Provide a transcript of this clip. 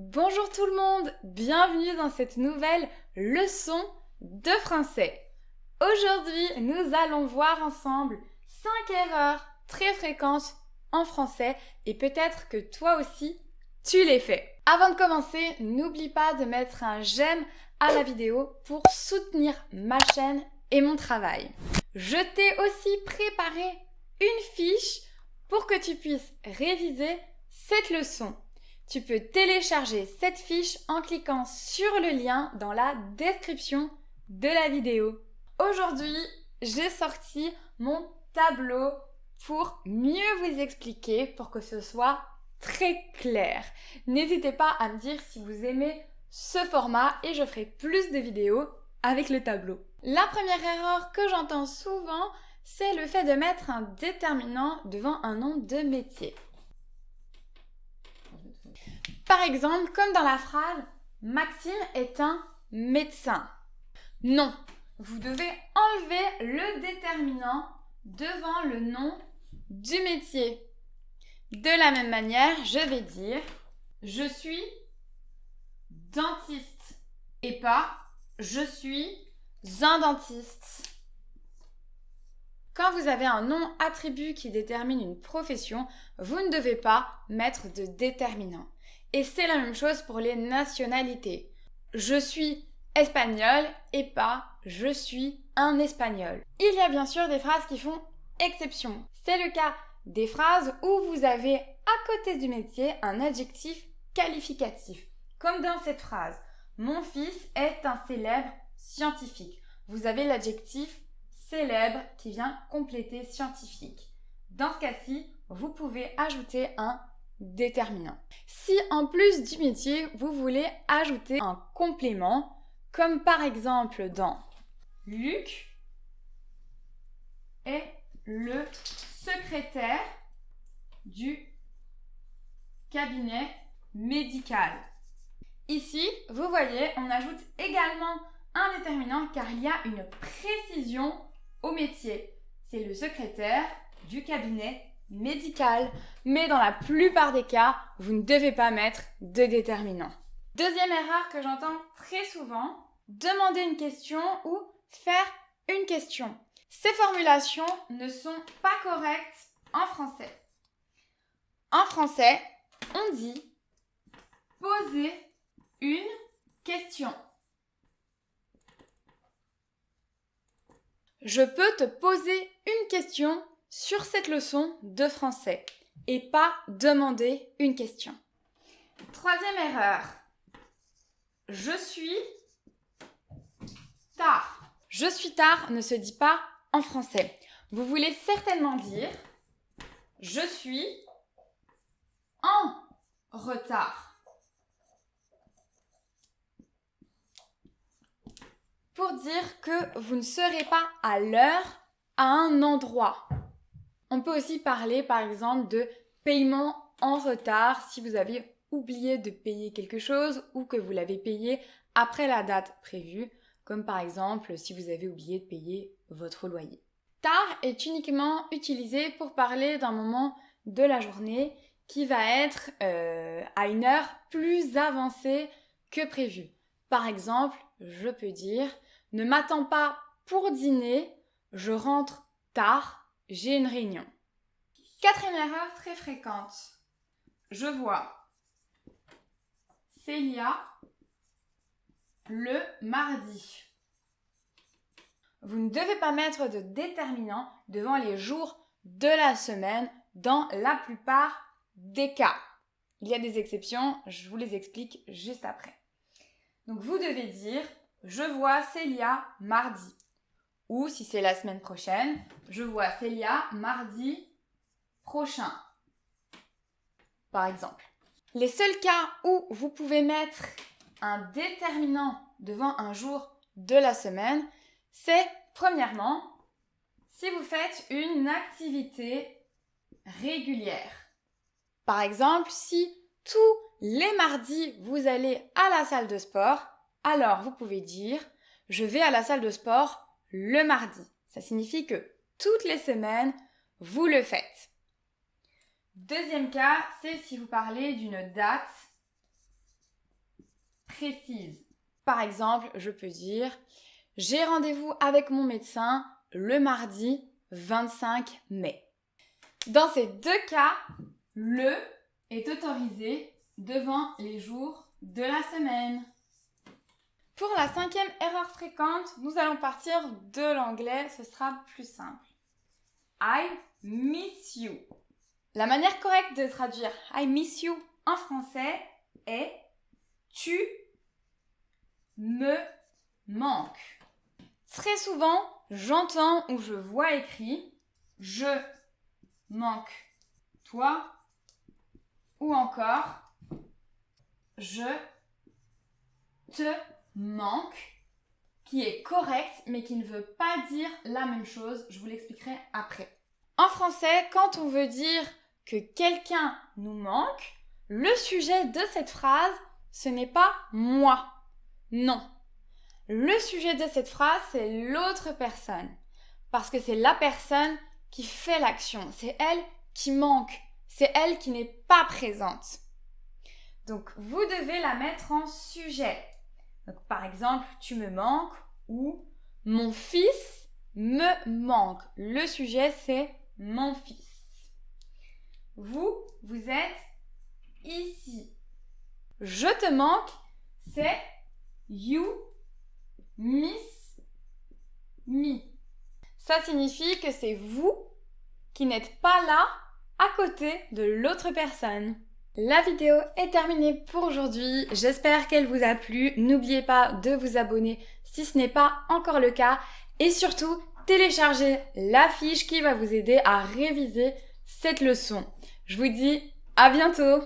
Bonjour tout le monde, bienvenue dans cette nouvelle leçon de français. Aujourd'hui, nous allons voir ensemble 5 erreurs très fréquentes en français et peut-être que toi aussi, tu les fais. Avant de commencer, n'oublie pas de mettre un j'aime à la vidéo pour soutenir ma chaîne et mon travail. Je t'ai aussi préparé une fiche pour que tu puisses réviser cette leçon. Tu peux télécharger cette fiche en cliquant sur le lien dans la description de la vidéo. Aujourd'hui, j'ai sorti mon tableau pour mieux vous expliquer, pour que ce soit très clair. N'hésitez pas à me dire si vous aimez ce format et je ferai plus de vidéos avec le tableau. La première erreur que j'entends souvent, c'est le fait de mettre un déterminant devant un nom de métier. Par exemple, comme dans la phrase « Maxime est un médecin ». Non, vous devez enlever le déterminant devant le nom du métier. De la même manière, je vais dire « Je suis dentiste » et pas « Je suis un dentiste ». Quand vous avez un nom attribut qui détermine une profession, vous ne devez pas mettre de déterminant. Et c'est la même chose pour les nationalités. Je suis espagnol et pas je suis un espagnol. Il y a bien sûr des phrases qui font exception. C'est le cas des phrases où vous avez à côté du métier un adjectif qualificatif. Comme dans cette phrase, mon fils est un célèbre scientifique. Vous avez l'adjectif célèbre qui vient compléter scientifique. Dans ce cas-ci, vous pouvez ajouter un déterminant. Si en plus du métier, vous voulez ajouter un complément, comme par exemple dans Luc est le secrétaire du cabinet médical. Ici, vous voyez, on ajoute également un déterminant car il y a une précision au métier. C'est le secrétaire du cabinet médical, mais dans la plupart des cas, vous ne devez pas mettre de déterminant. Deuxième erreur que j'entends très souvent, demander une question ou faire une question. Ces formulations ne sont pas correctes en français. En français, on dit poser une question. Je peux te poser une question sur cette leçon de français et pas demander une question. Troisième erreur. Je suis tard. Je suis tard ne se dit pas en français. Vous voulez certainement dire je suis en retard. Pour dire que vous ne serez pas à l'heure à un endroit. On peut aussi parler par exemple de paiement en retard si vous avez oublié de payer quelque chose ou que vous l'avez payé après la date prévue, comme par exemple si vous avez oublié de payer votre loyer. Tard est uniquement utilisé pour parler d'un moment de la journée qui va être à une heure plus avancée que prévu. Par exemple, je peux dire « Ne m'attends pas pour dîner, je rentre tard. J'ai une réunion. » Quatrième erreur très fréquente. Je vois Célia le mardi. Vous ne devez pas mettre de déterminant devant les jours de la semaine dans la plupart des cas. Il y a des exceptions, je vous les explique juste après. Donc vous devez dire « Je vois Célia mardi ». Ou si c'est la semaine prochaine, je vois Célia mardi prochain. Par exemple. Les seuls cas où vous pouvez mettre un déterminant devant un jour de la semaine, c'est premièrement, si vous faites une activité régulière. Par exemple, si tous les mardis vous allez à la salle de sport, alors vous pouvez dire « Je vais à la salle de sport le mardi ». Ça signifie que toutes les semaines, vous le faites. Deuxième cas, c'est si vous parlez d'une date précise. Par exemple, je peux dire « J'ai rendez-vous avec mon médecin le mardi 25 mai ». Dans ces deux cas, le est autorisé devant les jours de la semaine. Pour la 5e erreur fréquente, nous allons partir de l'anglais, ce sera plus simple. I miss you. La manière correcte de traduire I miss you en français est tu me manques. Très souvent, j'entends ou je vois écrit je manque toi ou encore je te manque, qui est correct mais qui ne veut pas dire la même chose. Je vous l'expliquerai après. En français, quand on veut dire que quelqu'un nous manque, le sujet de cette phrase, ce n'est pas moi. Non. Le sujet de cette phrase, c'est l'autre personne. Parce que c'est la personne qui fait l'action. C'est elle qui manque. C'est elle qui n'est pas présente. Donc, vous devez la mettre en sujet. Donc, par exemple, tu me manques ou mon fils me manque. Le sujet, c'est mon fils. Vous êtes ici. Je te manque, c'est you miss me. Ça signifie que c'est vous qui n'êtes pas là à côté de l'autre personne. La vidéo est terminée pour aujourd'hui. J'espère qu'elle vous a plu. N'oubliez pas de vous abonner si ce n'est pas encore le cas. Et surtout, téléchargez la fiche qui va vous aider à réviser cette leçon. Je vous dis à bientôt!